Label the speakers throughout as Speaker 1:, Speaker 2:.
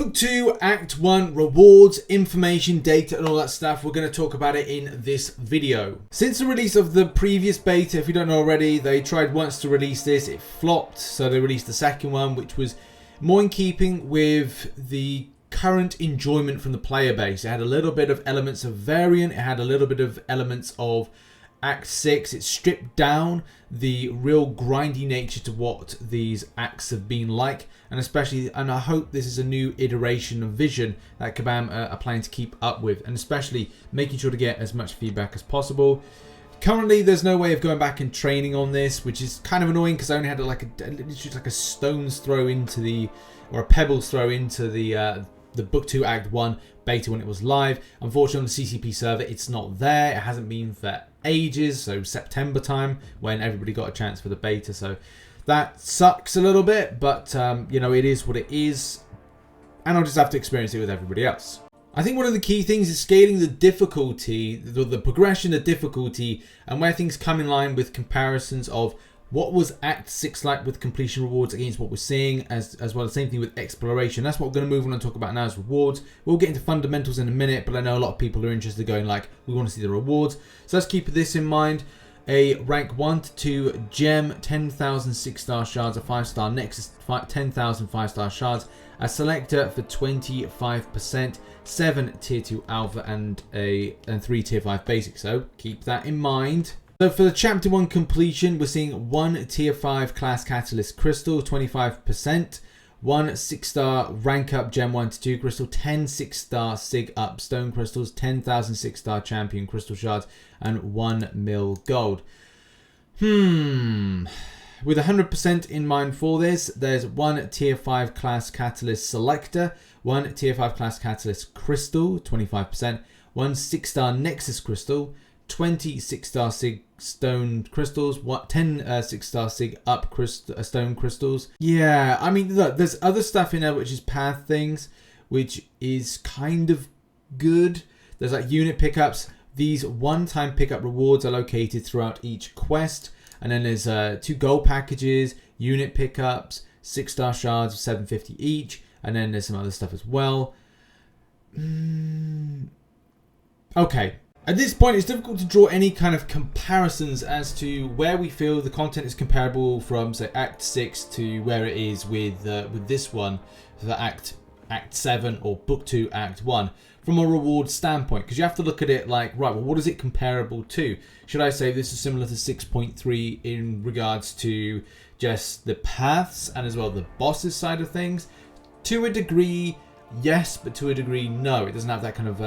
Speaker 1: Book 2, Act 1, rewards, information, data, and all that stuff. We're going to talk about it in this video. Since the release of the previous beta, if you don't know already, they tried once to release this. It flopped, so they released the second one, which was more in keeping with the current enjoyment from the player base. It had a little bit of elements of variant. It had a little bit of elements of Act 6. It stripped down the real grindy nature to what these acts have been like, and I hope this is a new iteration of vision that Kabam are planning to keep up with, and especially making sure to get as much feedback as possible. Currently, there's no way of going back and training on this, which is kind of annoying because I only had literally like a stone's throw into or a pebble's throw into the Book 2 Act 1 beta when it was live. Unfortunately, on the CCP server, it's not there. It hasn't been for ages, so September time when everybody got a chance for the beta. So that sucks a little bit, but you know, it is what it is, and I'll just have to experience it with everybody else. I think one of the key things is scaling the difficulty, the progression, the difficulty, and where things come in line with comparisons of what was Act 6 like with completion rewards against what we're seeing, as well as the same thing with exploration. That's what we're going to move on and talk about now, is rewards. We'll get into fundamentals in a minute, but I know a lot of people are interested, going like, we want to see the rewards. So let's keep this in mind. A rank 1 to 2 gem, 10,000 6-star shards, a 5-star nexus, 10,000 5-star shards, a selector for 25%, 7 tier 2 alpha, and 3 tier 5 basic. So keep that in mind. So for the Chapter 1 completion, we're seeing 1 Tier 5 Class Catalyst Crystal, 25%, 1 6-star Rank Up Gem 1 to 2 Crystal, 10 6-star Sig Up Stone Crystals, 10,000 6-star Champion Crystal Shards, and 1 mil gold. With 100% in mind for this, there's 1 Tier 5 Class Catalyst Selector, 1 Tier 5 Class Catalyst Crystal, 25%, 1 6-star Nexus Crystal, 20 6-star Sig Stone Crystals, 10 6-star Sig Up Stone Crystals. Yeah, I mean, look, there's other stuff in there which is path things, which is kind of good. There's like unit pickups. These one-time pickup rewards are located throughout each quest. And then there's 2 gold packages, unit pickups, 6-star shards of 750 each. And then there's some other stuff as well. Okay. At this point, it's difficult to draw any kind of comparisons as to where we feel the content is comparable from, say, Act 6 to where it is with this one, for Act 7 or Book 2 Act 1, from a reward standpoint. Because you have to look at it like, right, well, what is it comparable to? Should I say this is similar to 6.3 in regards to just the paths and as well the bosses side of things? To a degree, yes, but to a degree, no. It doesn't have that kind of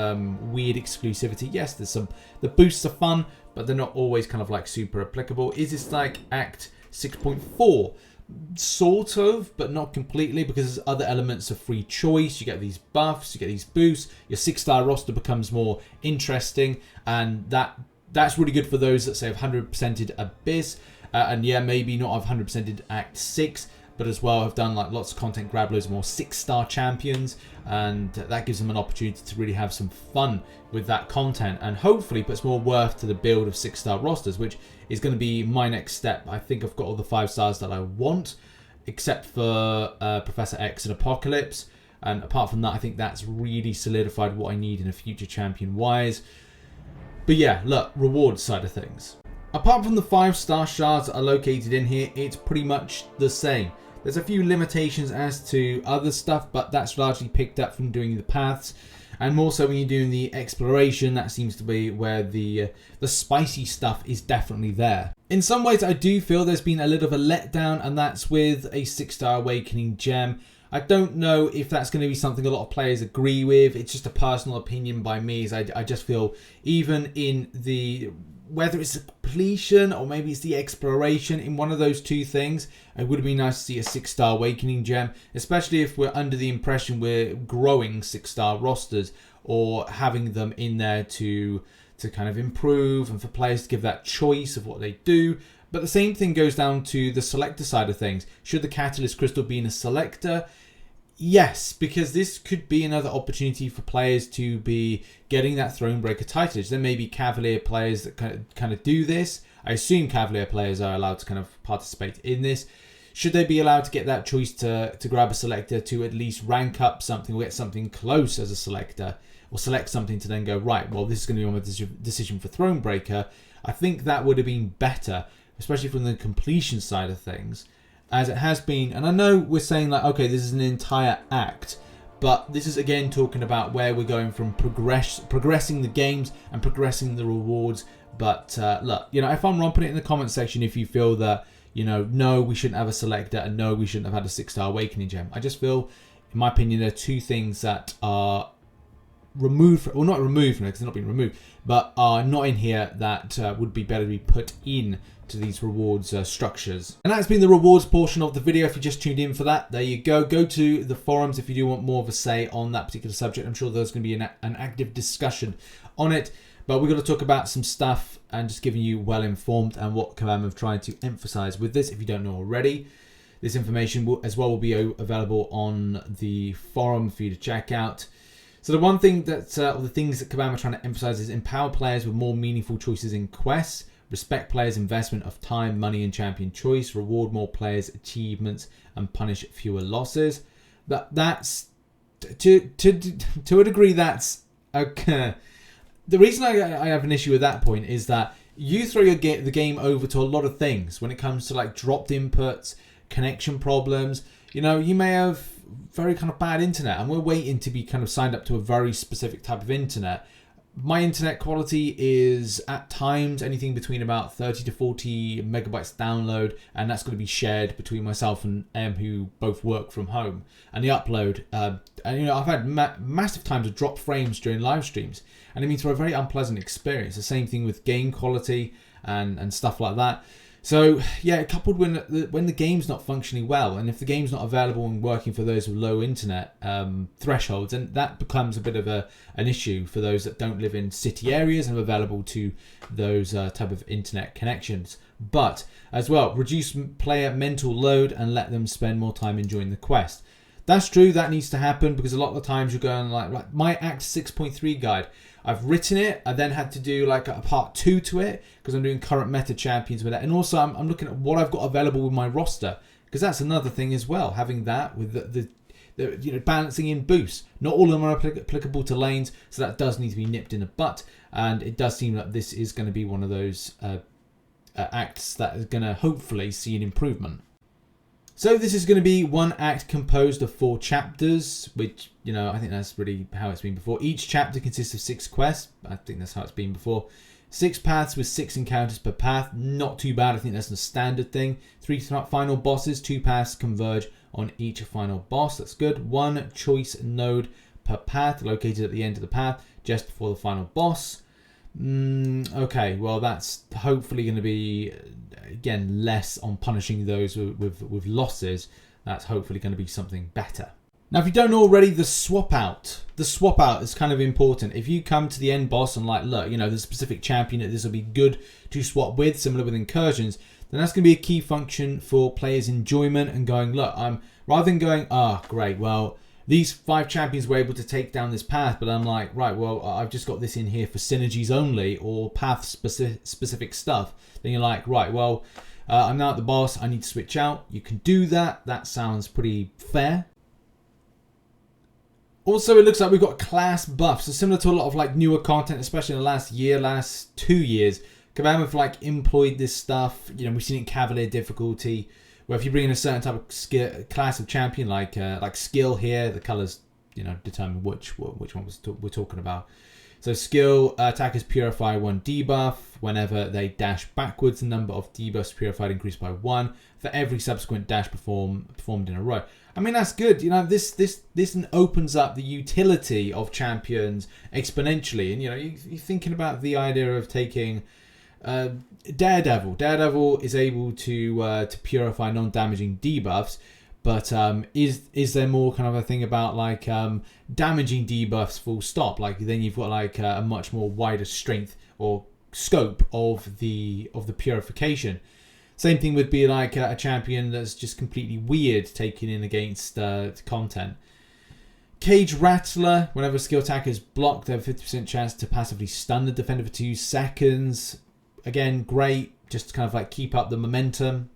Speaker 1: weird exclusivity. Yes, the boosts are fun, but they're not always kind of like super applicable. Is this like Act 6.4? Sort of, but not completely, because there's other elements of free choice. You get these buffs, you get these boosts. Your 6-star roster becomes more interesting, and that's really good for those that say have 100%ed Abyss, and yeah, maybe not have 100%ed Act 6. But as well have done like lots of content, grab loads more 6-star champions, and that gives them an opportunity to really have some fun with that content, and hopefully puts more worth to the build of 6-star rosters, which is going to be my next step. I think I've got all the 5 stars that I want, except for Professor X and Apocalypse, and apart from that, I think that's really solidified what I need in a future champion wise. But yeah, look, reward side of things. Apart from the 5-star shards that are located in here, it's pretty much the same. There's a few limitations as to other stuff, but that's largely picked up from doing the paths. And more so when you're doing the exploration, that seems to be where the spicy stuff is definitely there. In some ways, I do feel there's been a little of a letdown, and that's with a 6-star Awakening gem. I don't know if that's going to be something a lot of players agree with. It's just a personal opinion by me. I just feel even in the... whether it's a completion or maybe it's the exploration, in one of those two things, it would be nice to see a 6-star Awakening gem, especially if we're under the impression we're growing 6-star rosters or having them in there to kind of improve and for players to give that choice of what they do. But the same thing goes down to the selector side of things. Should the Catalyst Crystal be in a selector? Yes, because this could be another opportunity for players to be getting that Thronebreaker titlage. There may be Cavalier players that kind of do this. I assume Cavalier players are allowed to kind of participate in this. should they be allowed to get that choice to grab a selector to at least rank up something or get something close as a selector, or select something to then go, right, well, this is going to be on my decision for Thronebreaker. I think that would have been better, especially from the completion side of things, as it has been. And I know we're saying like, okay, this is an entire act, but this is again talking about where we're going from progressing the games and progressing the rewards. But look, you know, if I'm wrong, put it in the comment section if you feel that, you know, no, we shouldn't have a selector, and no, we shouldn't have had a 6-star awakening gem. I just feel, in my opinion, there are two things that are removed, well, not removed from it because they're not being removed, but are not in here that would be better to be put in to these rewards structures. And that's been the rewards portion of the video. If you just tuned in for that, there you go. Go to the forums if you do want more of a say on that particular subject. I'm sure there's going to be an active discussion on it. But we're going to talk about some stuff and just giving you well informed and what Kabam have tried to emphasize with this. If you don't know already, this information will be available on the forum for you to check out. So the one thing that, or the things that Kabam are trying to emphasize is empower players with more meaningful choices in quests, respect players' investment of time, money, and champion choice, reward more players' achievements, and punish fewer losses. That's to a degree. That's okay. The reason I have an issue with that point is that you throw the game over to a lot of things when it comes to like dropped inputs, connection problems. You know, you may have very kind of bad internet, and we're waiting to be kind of signed up to a very specific type of internet. My internet quality is at times anything between about 30 to 40 megabytes download, and that's going to be shared between myself and Em, who both work from home. And the upload, and you know, I've had massive times of drop frames during live streams, and it means for a very unpleasant experience. The same thing with game quality and stuff like that. So yeah, coupled when the game's not functioning well, and if the game's not available and working for those with low internet thresholds, and that becomes a bit of an issue for those that don't live in city areas and are available to those type of internet connections. But as well, reduce player mental load and let them spend more time enjoying the quest. That's true, that needs to happen, because a lot of the times you're going like my Act 6.3 guide, I've written it, I then had to do like a part 2 to it because I'm doing current meta champions with that, and also I'm looking at what I've got available with my roster, because that's another thing as well, having that with the you know, balancing in boosts. Not all of them are applicable to lanes, so that does need to be nipped in the butt, and it does seem that this is going to be one of those acts that is going to hopefully see an improvement. So this is going to be one act composed of 4 chapters, which, you know, I think that's really how it's been before. Each chapter consists of 6 quests. I think that's how it's been before. 6 paths with 6 encounters per path. Not too bad. I think that's a standard thing. 3 final bosses. 2 paths converge on each final boss. That's good. 1 choice node per path located at the end of the path just before the final boss. Okay, well, that's hopefully going to be, again, less on punishing those with losses. That's hopefully going to be something better. Now, if you don't know already, the swap out is kind of important. If you come to the end boss and like, look, you know, there's a specific champion that this will be good to swap with, similar with incursions, then that's going to be a key function for players' enjoyment and going, look, rather than going, great, well, these 5 champions were able to take down this path, but I'm like, right, well, I've just got this in here for synergies only or path specific stuff. Then you're like, right, well, I'm now at the boss, I need to switch out. You can do that. That sounds pretty fair. Also, it looks like we've got class buffs. So similar to a lot of like newer content, especially in the last 2 years, Kabam have like employed this stuff. You know, we've seen it in Cavalier difficulty, where if you bring in a certain type of class of champion, like skill here, the colors, you know, determine which one we're talking about. So skill, attackers purify 1 debuff. Whenever they dash backwards, the number of debuffs purified increased by 1 for every subsequent dash performed in a row. I mean, that's good. You know, this opens up the utility of champions exponentially. And you know, you're thinking about the idea of taking Daredevil. Daredevil is able to purify non-damaging debuffs, but is there more kind of a thing about like damaging debuffs full stop? Like then you've got like a much more wider strength or scope of the purification. Same thing would be like a champion that's just completely weird taking in against content. Cage Rattler, whenever a skill attacker is blocked, they have a 50% chance to passively stun the defender for 2 seconds. Again, great, just to kind of like keep up the momentum.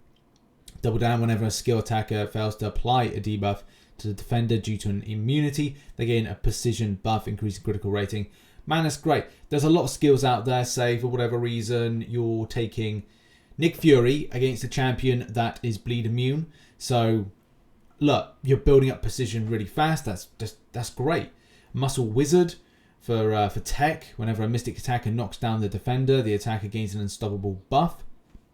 Speaker 1: Double down whenever a skill attacker fails to apply a debuff to the defender due to an immunity. They gain a precision buff, increasing critical rating. Man, that's great. There's a lot of skills out there, say for whatever reason you're taking Nick Fury against a champion that is bleed immune. So look, you're building up precision really fast. That's great. Muscle Wizard for tech. Whenever a mystic attacker knocks down the defender, the attacker gains an unstoppable buff.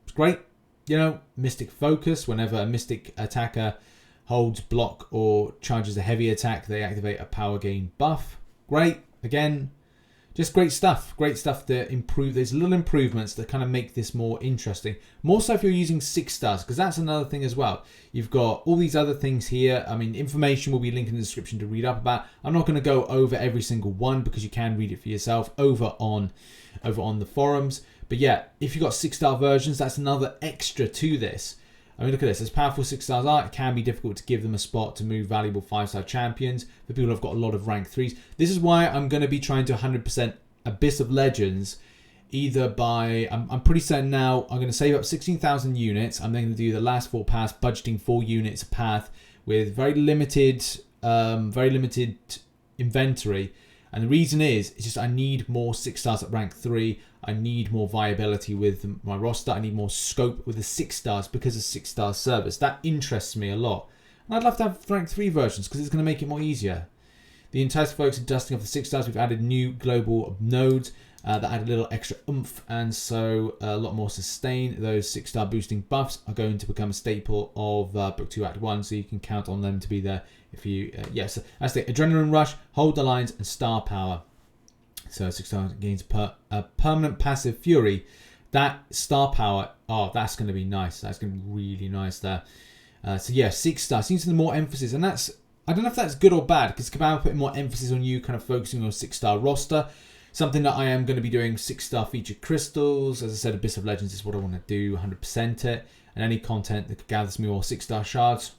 Speaker 1: It's great. You know, Mystic Focus. Whenever a mystic attacker holds block or charges a heavy attack, they activate a power gain buff. Great. Again, just great stuff. Great stuff to improve. There's little improvements that kind of make this more interesting. More so if you're using 6 stars, because that's another thing as well. You've got all these other things here. I mean, information will be linked in the description to read up about. I'm not going to go over every single one because you can read it for yourself over on the forums. But yeah, if you've got 6-star versions, that's another extra to this. I mean, look at this. As powerful 6 stars are, it can be difficult to give them a spot to move valuable 5-star champions for people who've got a lot of rank 3s. This is why I'm going to be trying to 100% Abyss of Legends, either by... I'm pretty certain now I'm going to save up 16,000 units. I'm then going to do the last 4 paths, budgeting 4 units a path with very limited inventory. And the reason is, it's just I need more 6 stars at rank 3. I need more viability with my roster. I need more scope with the 6 stars because of 6-star service. That interests me a lot. And I'd love to have rank 3 versions because it's going to make it more easier. The entire focus and dusting of the 6 stars, we've added new global nodes that add a little extra oomph and so a lot more sustain. Those 6-star boosting buffs are going to become a staple of Book 2 Act 1, so you can count on them to be there if you... yes, that's the Adrenaline Rush, Hold the Lines, and Star Power. So 6 stars gains a permanent passive fury. That star power, oh, that's going to be nice. That's going to be really nice there. So yeah, 6 stars seems to be more emphasis, and that's, I don't know if that's good or bad because Cabal putting more emphasis on you, kind of focusing on a 6-star roster. Something that I am going to be doing 6-star featured crystals. As I said, Abyss of Legends is what I want to do, 100% it, and any content that gathers me more 6-star shards,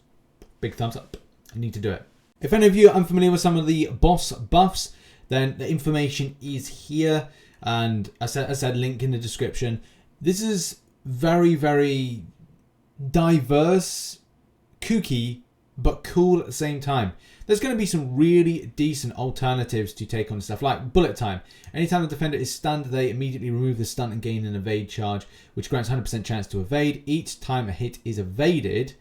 Speaker 1: big thumbs up. I need to do it. If any of you are unfamiliar with some of the boss buffs, then the information is here, and as I said, link in the description. This is very, very diverse, kooky, but cool at the same time. There's going to be some really decent alternatives to take on stuff like bullet time. Anytime the defender is stunned, they immediately remove the stun and gain an evade charge, which grants 100% chance to evade. Each time a hit is evaded,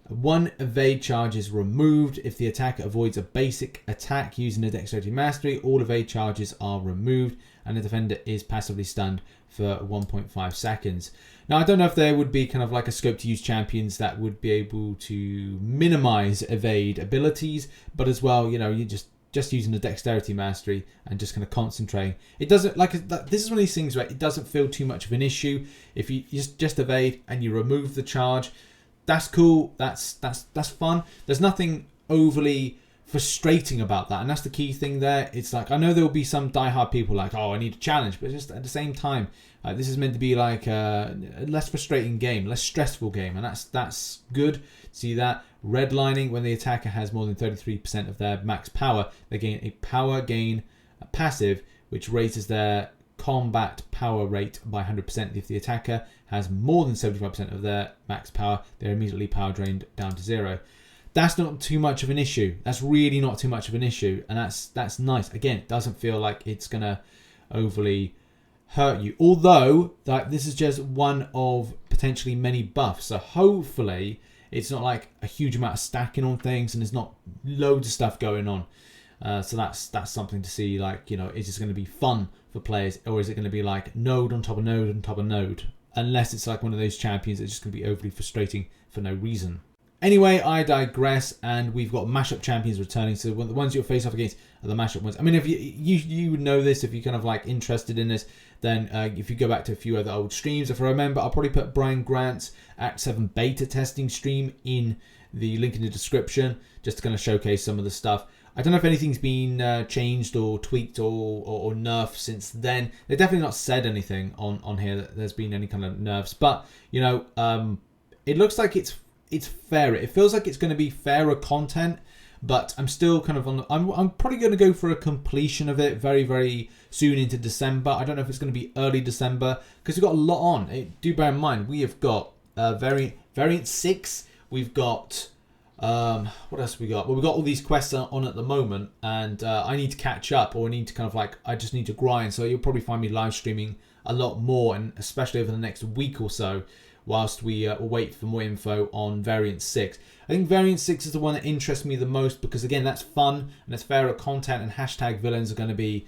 Speaker 1: 1 evade charge is removed. If the attacker avoids a basic attack using a dexterity mastery, all evade charges are removed and the defender is passively stunned for 1.5 seconds. Now, I don't know if there would be kind of like a scope to use champions that would be able to minimize evade abilities, but as well, you know, you're just using the dexterity mastery and just kind of concentrating. It doesn't, like, this is one of these things where it doesn't feel too much of an issue. If you just evade and you remove the charge, that's cool. That's fun. There's nothing overly frustrating about that, and that's the key thing there. It's like, I know there will be some diehard people like, oh, I need a challenge, but just at the same time, this is meant to be like a less frustrating game, less stressful game, and that's good. See that redlining, when the attacker has more than 33% of their max power, they gain a power gain, a passive, which raises their combat power rate by 100%. If the attacker has more than 75% of their max power, they're immediately power drained down to 0. That's not too much of an issue. That's really not too much of an issue, and that's nice. Again, it doesn't feel like it's gonna overly hurt you. Although this is just one of potentially many buffs, so hopefully it's not like a huge amount of stacking on things, and there's not loads of stuff going on. So that's something to see. Like, you know, is this going to be fun for players, or is it going to be like node on top of node on top of node? Unless it's like one of those champions that's just going to be overly frustrating for no reason. Anyway, I digress, and we've got mashup champions returning. So the ones you'll face off against are the mashup ones. I mean, if you would know this, if you're kind of like interested in this, then if you go back to a few other old streams, if I remember, I'll probably put Brian Grant's Act 7 beta testing stream in the link in the description, just to kind of showcase some of the stuff. I don't know if anything's been changed or tweaked or nerfed since then. They've definitely not said anything on here that there's been any kind of nerfs, but you know, it looks like it's fairer. It feels like it's going to be fairer content, but I'm still kind of on. I'm probably going to go for a completion of it very, very soon into December. I don't know if it's going to be early December because we've got a lot on. Do bear in mind we have got very Variant 6, we've got... what else we got? Well, we've got all these quests on at the moment, and I need to catch up, or I need to kind of like, I just need to grind. So you'll probably find me live streaming a lot more, and especially over the next week or so, whilst we wait for more info on Variant 6. I think Variant 6 is the one that interests me the most because, again, that's fun and it's fairer content, and hashtag villains are going to be,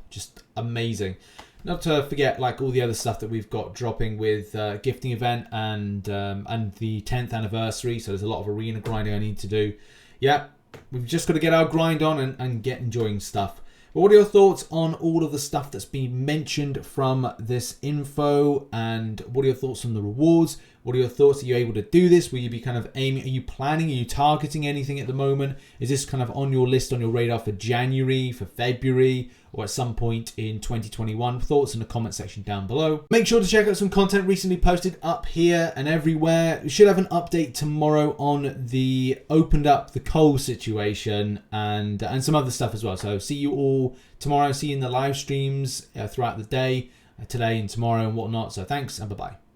Speaker 1: just amazing. Not to forget, like, all the other stuff that we've got dropping with gifting event and the 10th anniversary. So there's a lot of arena grinding I need to do. Yeah, we've just got to get our grind on and get enjoying stuff. But what are your thoughts on all of the stuff that's been mentioned from this info? And what are your thoughts on the rewards? What are your thoughts? Are you able to do this? Will you be kind of aiming? Are you planning? Are you targeting anything at the moment? Is this kind of on your list, on your radar for January, for February, or at some point in 2021? Thoughts in the comment section down below. Make sure to check out some content recently posted up here and everywhere. We should have an update tomorrow on the opened up the coal situation and some other stuff as well. So see you all tomorrow. See you in the live streams throughout the day, today and tomorrow and whatnot. So thanks and bye-bye.